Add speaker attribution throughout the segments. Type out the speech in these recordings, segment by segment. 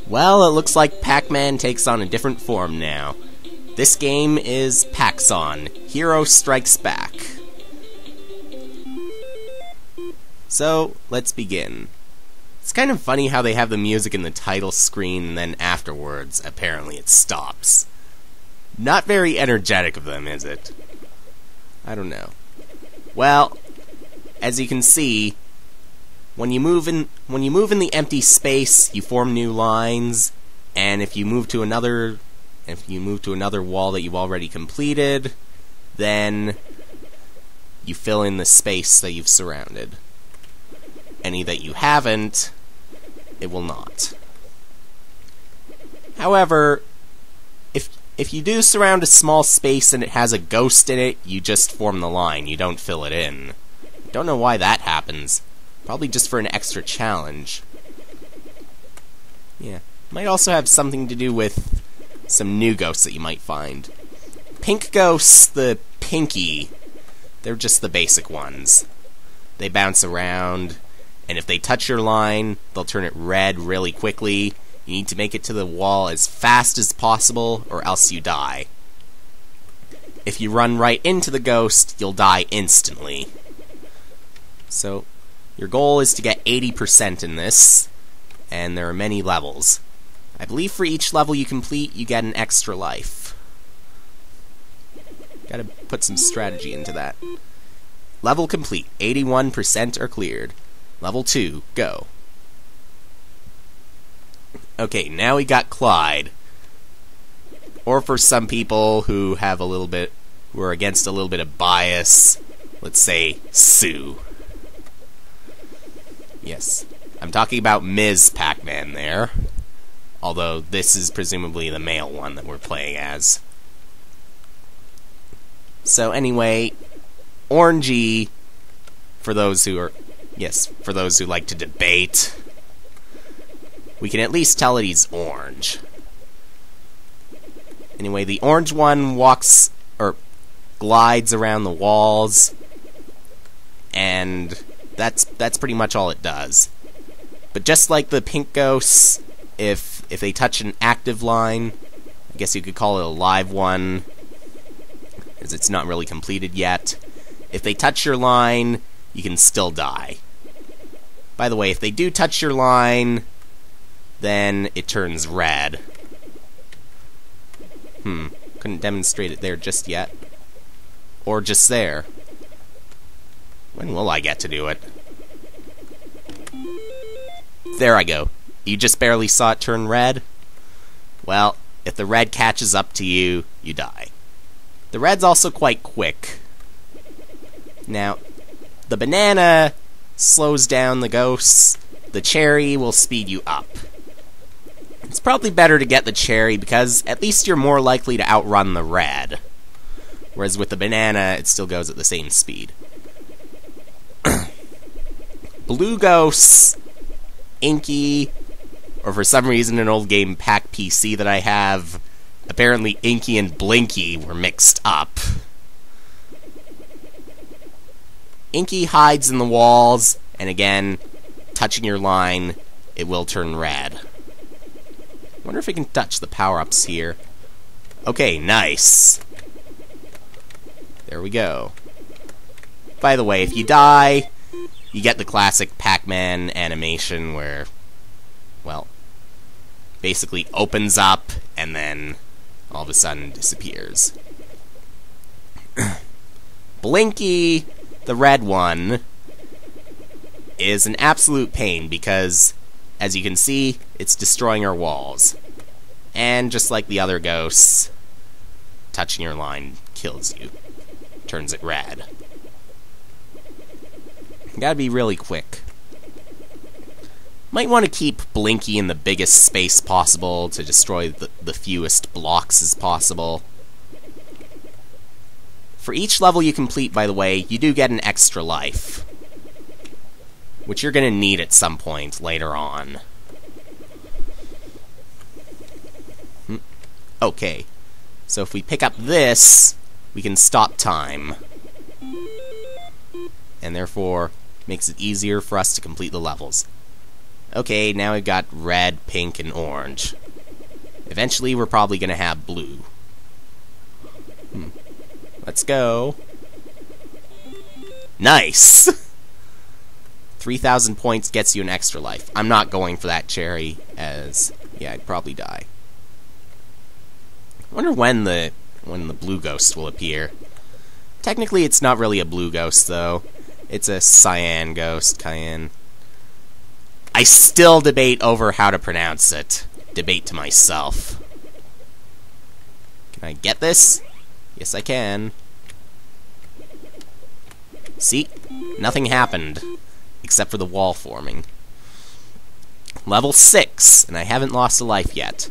Speaker 1: Well, it looks like Pac-Man takes on a different form now. This game is PacXon, Hero Strikes Back. So, let's begin. It's kind of funny how they have the music in the title screen and then afterwards, apparently it stops. Not very energetic of them, is it? I don't know. Well, as you can see, when you move in the empty space, you form new lines, and if you move to another wall that you've already completed, then you fill in the space that you've surrounded. Any that you haven't, it will not. However, if you do surround a small space and it has a ghost in it, you just form the line, you don't fill it in. Don't know why that happens. Probably just for an extra challenge. Yeah. Might also have something to do with some new ghosts that you might find. Pink ghosts, the pinky, they're just the basic ones. They bounce around, and if they touch your line, they'll turn it red really quickly. You need to make it to the wall as fast as possible, or else you die. If you run right into the ghost, you'll die instantly. So, your goal is to get 80% in this, and there are many levels. I believe for each level you complete, you get an extra life. Gotta put some strategy into that. Level complete. 81% are cleared. Level 2, go. Okay, now we got Clyde. Or for some people who are against a little bit of bias, let's say Sue. Yes, I'm talking about Ms. Pac-Man there. Although this is presumably the male one that we're playing as. So anyway, Orangey, for those who like to debate, we can at least tell that he's orange. Anyway, the orange one glides around the walls, and that's pretty much all it does. But just like the pink ghosts, if they touch an active line, I guess you could call it a live one, as it's not really completed yet. If they touch your line, you can still die. By the way, if they do touch your line, then it turns red. Couldn't demonstrate it there just yet. Or just there. When will I get to do it? There I go. You just barely saw it turn red? Well, if the red catches up to you, you die. The red's also quite quick. Now, the banana slows down the ghosts. The cherry will speed you up. It's probably better to get the cherry because at least you're more likely to outrun the red. Whereas with the banana, it still goes at the same speed. Blue ghosts, Inky, or for some reason an old game PacPC that I have, apparently Inky and Blinky were mixed up. Inky hides in the walls, and again, touching your line, it will turn red. Wonder if we can touch the power-ups here. Okay, nice. There we go. By the way, if you die, you get the classic Pac-Man animation where, well, basically opens up and then all of a sudden disappears. Blinky, the red one, is an absolute pain because, as you can see, it's destroying our walls. And just like the other ghosts, touching your line kills you. Turns it red. You gotta be really quick. Might want to keep Blinky in the biggest space possible to destroy the fewest blocks as possible. For each level you complete, by the way, you do get an extra life, which you're gonna need at some point later on. Okay, so if we pick up this, we can stop time. And therefore, makes it easier for us to complete the levels. Okay, now we've got red, pink, and orange. Eventually, we're probably gonna have blue. Let's go. Nice! 3,000 points gets you an extra life. I'm not going for that cherry, as, yeah, I'd probably die. I wonder when the blue ghost will appear. Technically, it's not really a blue ghost, though. It's a cyan ghost, cyan. I still debate over how to pronounce it. Debate to myself. Can I get this? Yes, I can. See? Nothing happened. Except for the wall forming. Level 6, and I haven't lost a life yet.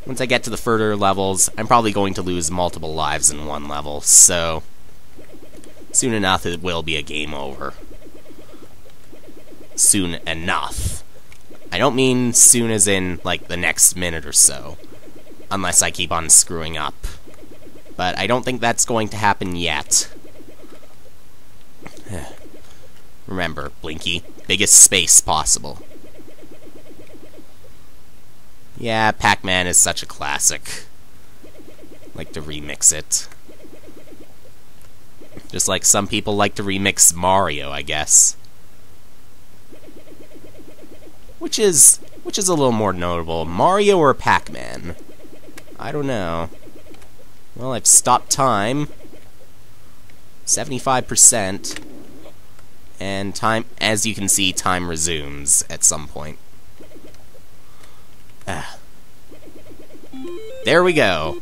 Speaker 1: Once I get to the further levels, I'm probably going to lose multiple lives in one level, so soon enough it will be a game over. Soon enough. I don't mean soon as in, like, the next minute or so, unless I keep on screwing up. But I don't think that's going to happen yet. Remember, Blinky, biggest space possible. Yeah, Pac-Man is such a classic. Like to remix it. Just like some people like to remix Mario, I guess. Which is a little more notable, Mario or Pac-Man? I don't know. Well, I've stopped time. 75%. And time, as you can see, time resumes at some point. There we go.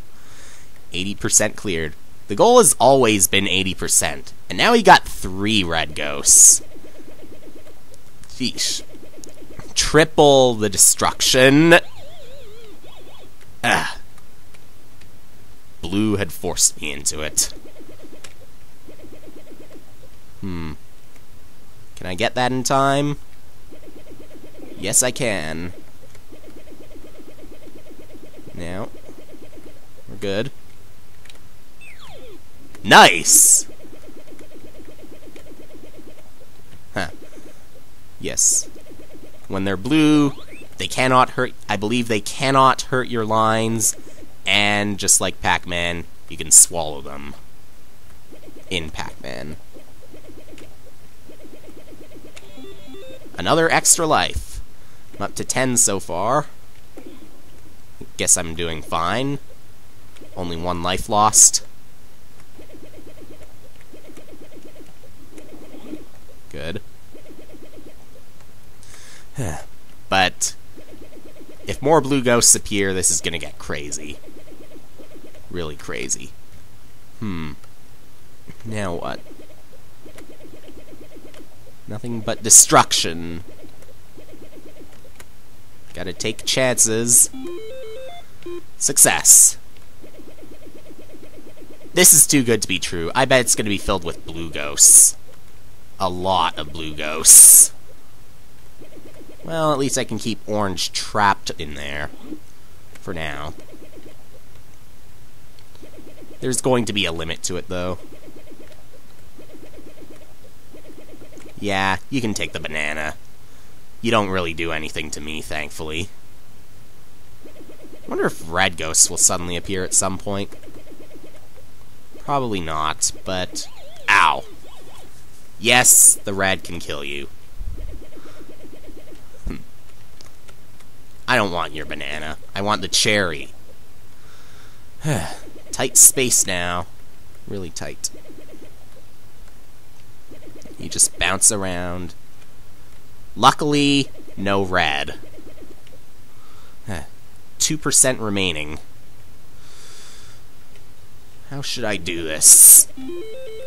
Speaker 1: 80% cleared. The goal has always been 80%. And now he got 3 red ghosts. Sheesh. Triple the destruction. Blue had forced me into it. Can I get that in time? Yes, I can. Now, we're good. Nice! Huh. Yes. When they're blue, they cannot hurt... I believe they cannot hurt your lines, and just like Pac-Man, you can swallow them. In Pac-Man. Another extra life. I'm up to 10 so far. Guess I'm doing fine. Only 1 life lost. Good. But if more blue ghosts appear, this is gonna get crazy. Really crazy. Now what? Nothing but destruction. Gotta take chances. Success. This is too good to be true. I bet it's gonna be filled with blue ghosts. A lot of blue ghosts. Well, at least I can keep orange trapped in there. For now. There's going to be a limit to it, though. Yeah, you can take the banana. You don't really do anything to me, thankfully. I wonder if red ghosts will suddenly appear at some point. Probably not, but... Ow! Yes, the red can kill you. I don't want your banana. I want the cherry. Tight space now. Really tight. You just bounce around. Luckily, no red. 2% remaining. How should I do this?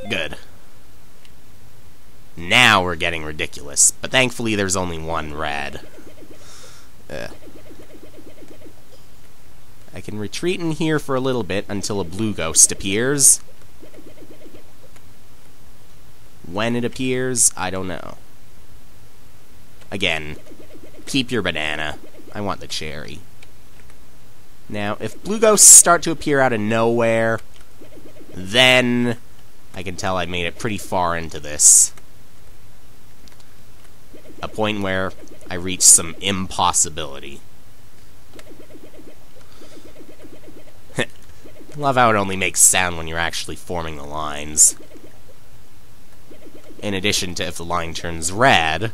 Speaker 1: Good. Now we're getting ridiculous, but thankfully there's only 1 red. I can retreat in here for a little bit until a blue ghost appears. When it appears, I don't know. Again, keep your banana. I want the cherry. Now, if blue ghosts start to appear out of nowhere, then I can tell I made it pretty far into this. A point where I reach some impossibility. Love how it only makes sound when you're actually forming the lines. In addition to if the line turns red,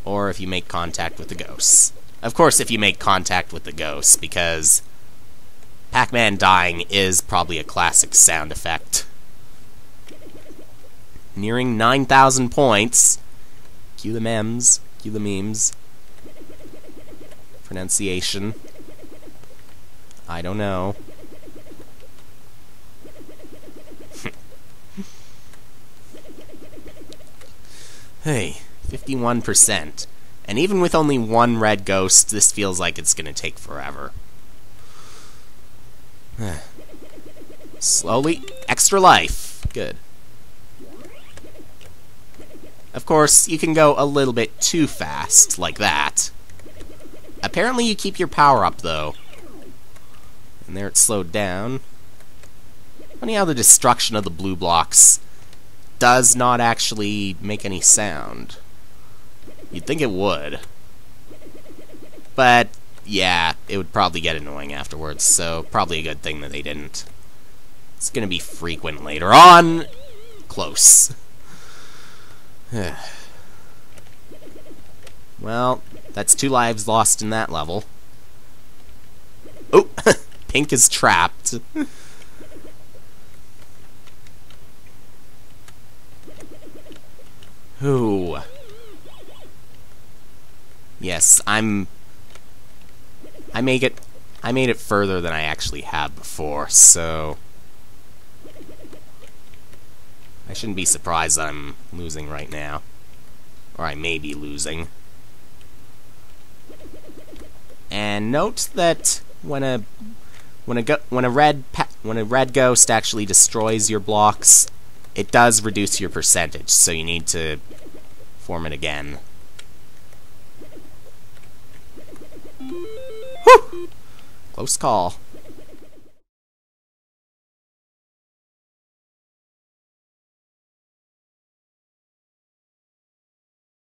Speaker 1: or if you make contact with the ghosts. Of course, if you make contact with the ghosts, because Pac-Man dying is probably a classic sound effect. Nearing 9,000 points. Cue the memes. Cue the memes. Pronunciation. I don't know. Hey, 51%. And even with only one red ghost, this feels like it's gonna take forever. Slowly. Extra life. Good. Of course, you can go a little bit too fast, like that. Apparently you keep your power up, though. And there it slowed down. Funny how the destruction of the blue blocks does not actually make any sound. You'd think it would. But, yeah, it would probably get annoying afterwards, so probably a good thing that they didn't. It's gonna be frequent later on. Close. Well, that's 2 lives lost in that level. Oh! Pink is trapped. Ooh. Yes, I made it further than I actually have before, so I shouldn't be surprised that I'm losing right now. Or I may be losing. And note that when a red ghost actually destroys your blocks, it does reduce your percentage, so you need to form it again. Whew! Close call.